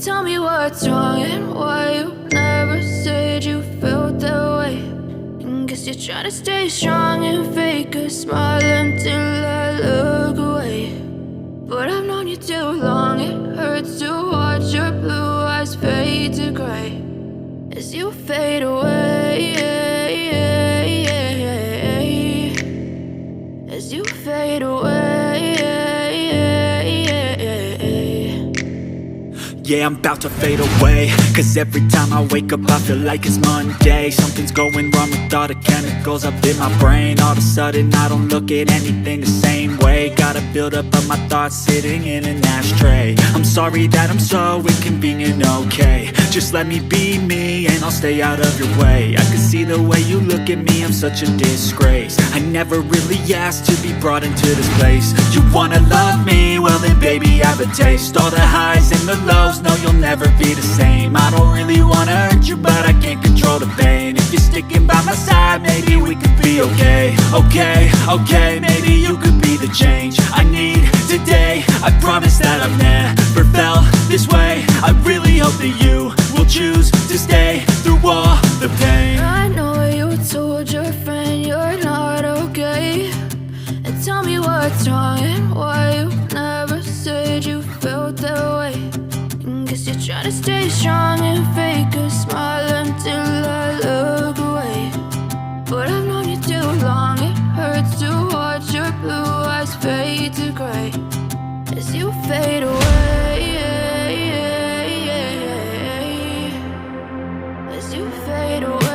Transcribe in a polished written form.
Tell me what's wrong and why you never said you felt that way. And guess you're trying to stay strong and fake a smile until I look away. But I've known you too long, it hurts to watch your blue eyes fade to gray as you fade away, as you fade away. Yeah, I'm about to fade away, cause every time I wake up I feel like it's Monday. Something's going wrong with all the chemicals up in my brain. All of a sudden I don't look at anything the same way. Got a buildup of my thoughts sitting in an ashtray. I'm sorry that I'm so inconvenient, okay. Just let me be me and I'll stay out of your way. I can see the way you look at me, I'm such a disgrace. I never really asked to be brought into this place. You wanna love me? Well then baby I have a taste. All the highs and the lows, no, you'll never be the same. I don't really wanna hurt you, but I can't control the pain. If you're sticking by my side, maybe we could be okay. Okay, maybe you could be the change I need today. I promise that I've never felt this way. I really hope that you will choose to stay through all the pain. I know you told your friend you're not okay, and tell me what's wrong and why you never said you felt that way. Guess you're trying to stay strong and fake a smile until I look away. But I've known you too long, it hurts to watch your blue eyes fade to gray as you fade away, as you fade away.